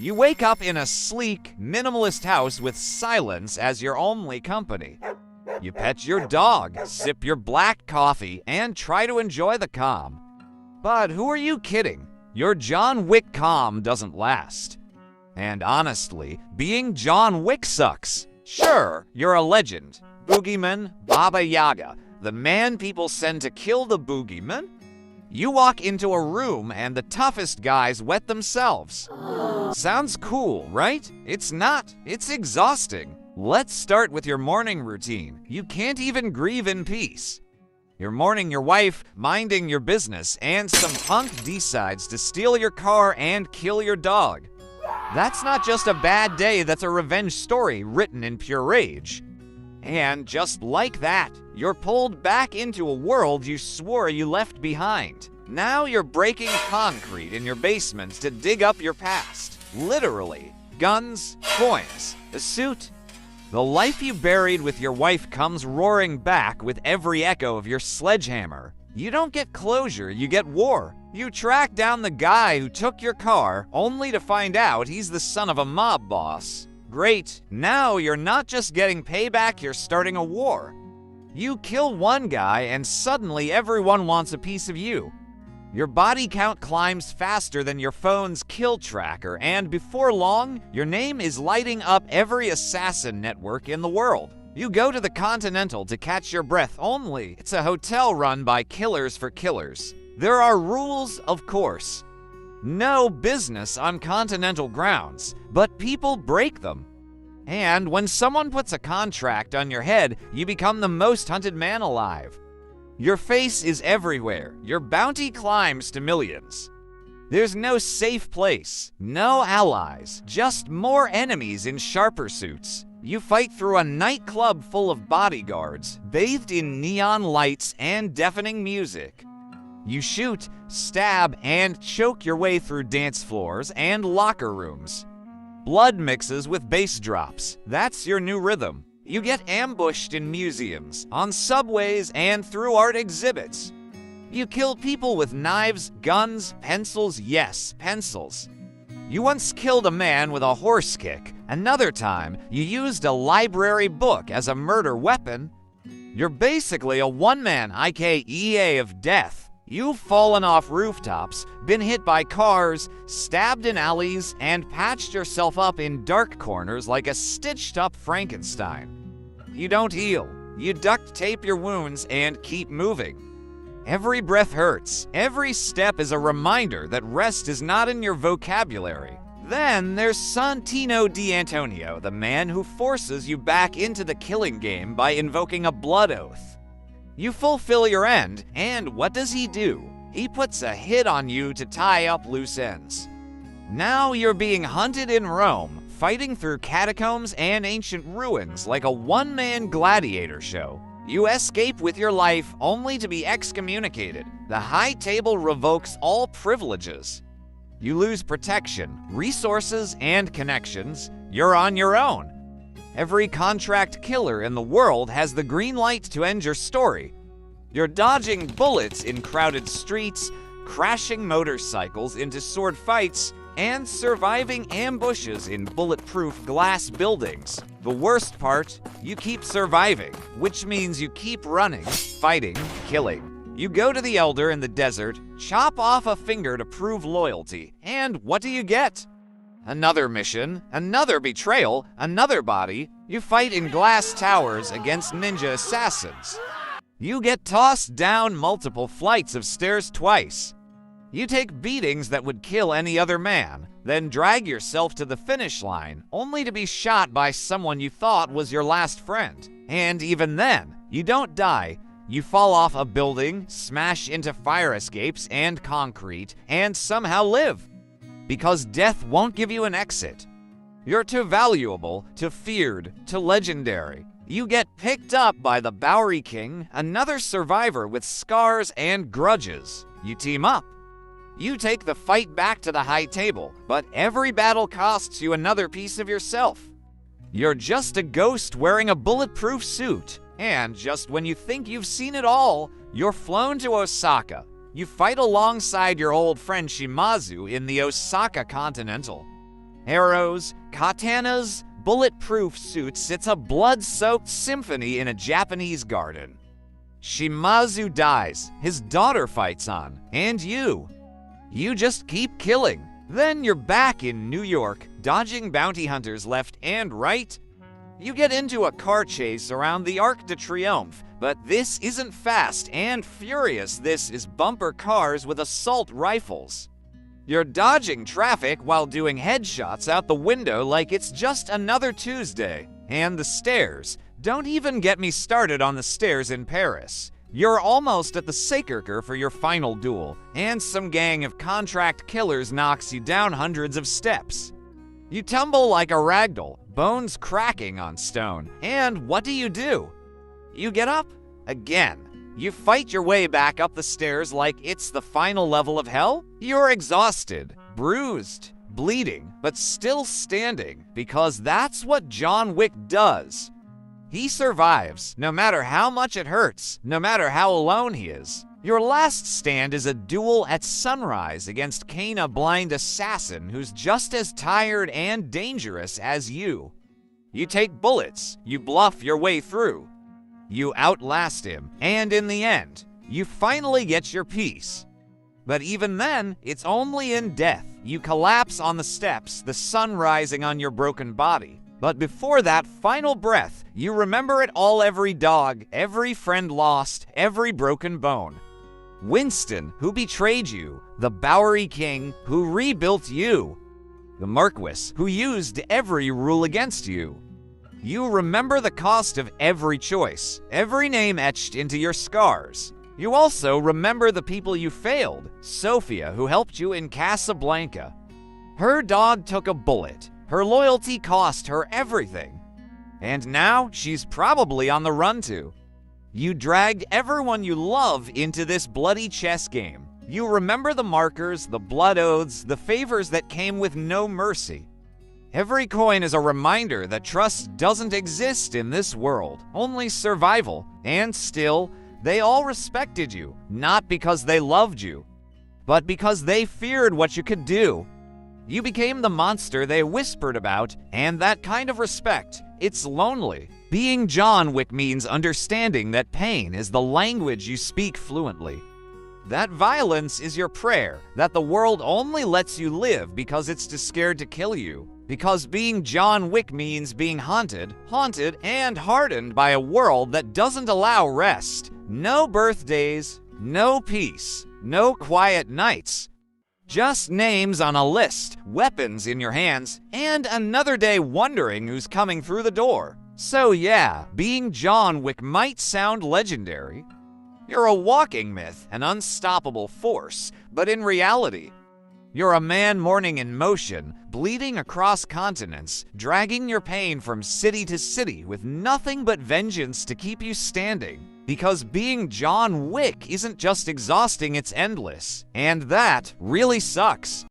You wake up in a sleek, minimalist house with silence as your only company. You pet your dog, sip your black coffee, and try to enjoy the calm. But who are you kidding? Your John Wick calm doesn't last. And honestly, being John Wick sucks. Sure, you're a legend. Boogeyman, Baba Yaga, the man people send to kill the boogeyman? You walk into a room and the toughest guys wet themselves. Sounds cool, right? It's not. It's exhausting. Let's start with your morning routine. You can't even grieve in peace. You're mourning your wife, minding your business, and some punk decides to steal your car and kill your dog. That's not just a bad day, that's a revenge story written in pure rage. And just like that, you're pulled back into a world you swore you left behind. Now you're breaking concrete in your basement to dig up your past. Literally. Guns, coins, a suit. The life you buried with your wife comes roaring back with every echo of your sledgehammer. You don't get closure, you get war. You track down the guy who took your car, only to find out he's the son of a mob boss. Great, now you're not just getting payback, you're starting a war. You kill one guy and suddenly everyone wants a piece of you. Your body count climbs faster than your phone's kill tracker, and before long, your name is lighting up every assassin network in the world. You go to the Continental to catch your breath only. It's a hotel run by killers for killers. There are rules, of course. No business on Continental grounds, but people break them. And when someone puts a contract on your head, you become the most hunted man alive. Your face is everywhere. Your bounty climbs to millions. There's no safe place, no allies, just more enemies in sharper suits. You fight through a nightclub full of bodyguards, bathed in neon lights and deafening music. You shoot, stab, and choke your way through dance floors and locker rooms. Blood mixes with bass drops. That's your new rhythm. You get ambushed in museums, on subways, and through art exhibits. You kill people with knives, guns, pencils, yes, pencils. You once killed a man with a horse kick. Another time, you used a library book as a murder weapon. You're basically a one-man IKEA of death. You've fallen off rooftops, been hit by cars, stabbed in alleys, and patched yourself up in dark corners like a stitched-up Frankenstein. You don't heal. You duct tape your wounds and keep moving. Every breath hurts. Every step is a reminder that rest is not in your vocabulary. Then there's Santino D'Antonio, the man who forces you back into the killing game by invoking a blood oath. You fulfill your end, and what does he do? He puts a hit on you to tie up loose ends. Now you're being hunted in Rome, fighting through catacombs and ancient ruins like a one-man gladiator show. You escape with your life only to be excommunicated. The High Table revokes all privileges. You lose protection, resources, and connections. You're on your own. Every contract killer in the world has the green light to end your story. You're dodging bullets in crowded streets, crashing motorcycles into sword fights, and surviving ambushes in bulletproof glass buildings. The worst part, you keep surviving, which means you keep running, fighting, killing. You go to the elder in the desert, chop off a finger to prove loyalty, and what do you get? Another mission, another betrayal, another body. You fight in glass towers against ninja assassins. You get tossed down multiple flights of stairs twice. You take beatings that would kill any other man, then drag yourself to the finish line, only to be shot by someone you thought was your last friend. And even then, you don't die. You fall off a building, smash into fire escapes and concrete, and somehow live. Because death won't give you an exit. You're too valuable, too feared, too legendary. You get picked up by the Bowery King, another survivor with scars and grudges. You team up. You take the fight back to the High Table, but every battle costs you another piece of yourself. You're just a ghost wearing a bulletproof suit, and just when you think you've seen it all, you're flown to Osaka. You fight alongside your old friend Shimazu in the Osaka Continental. arrows, katanas, bulletproof suits. It's a blood-soaked symphony in a Japanese garden. Shimazu dies, his daughter fights on, and you just keep killing. Then you're back in New York, dodging bounty hunters left and right. You get into a car chase around the Arc de Triomphe, but this isn't Fast and Furious. This is bumper cars with assault rifles. You're dodging traffic while doing headshots out the window like it's just another Tuesday. And the stairs. Don't even get me started on the stairs in Paris. You're almost at the Sacre-Cœur for your final duel, and some gang of contract killers knocks you down hundreds of steps. You tumble like a ragdoll, bones cracking on stone, and what do? You get up again. You fight your way back up the stairs like it's the final level of hell. You're exhausted, bruised, bleeding, but still standing, because that's what John Wick does. He survives, no matter how much it hurts, no matter how alone he is. Your last stand is a duel at sunrise against Kane, a blind assassin who's just as tired and dangerous as you. You take bullets, you bluff your way through. You outlast him, and in the end, you finally get your peace. But even then, it's only in death. You collapse on the steps, the sun rising on your broken body. But before that final breath, you remember it all: every dog, every friend lost, every broken bone. Winston, who betrayed you, the Bowery King, who rebuilt you, the Marquis, who used every rule against you. You remember the cost of every choice, every name etched into your scars. You also remember the people you failed: Sophia, who helped you in Casablanca. Her dog took a bullet. Her loyalty cost her everything. And now she's probably on the run too. You dragged everyone you love into this bloody chess game. You remember the markers, the blood oaths, the favors that came with no mercy. Every coin is a reminder that trust doesn't exist in this world, only survival. And still, they all respected you, not because they loved you, but because they feared what you could do. You became the monster they whispered about, and that kind of respect, it's lonely. Being John Wick means understanding that pain is the language you speak fluently. That violence is your prayer, that the world only lets you live because it's too scared to kill you. Because being John Wick means being haunted, and hardened by a world that doesn't allow rest. No birthdays, no peace, no quiet nights. Just names on a list, weapons in your hands, and another day wondering who's coming through the door. So yeah, being John Wick might sound legendary. You're a walking myth, an unstoppable force, but in reality, you're a man mourning in motion, bleeding across continents, dragging your pain from city to city with nothing but vengeance to keep you standing. Because being John Wick isn't just exhausting, it's endless. And that really sucks.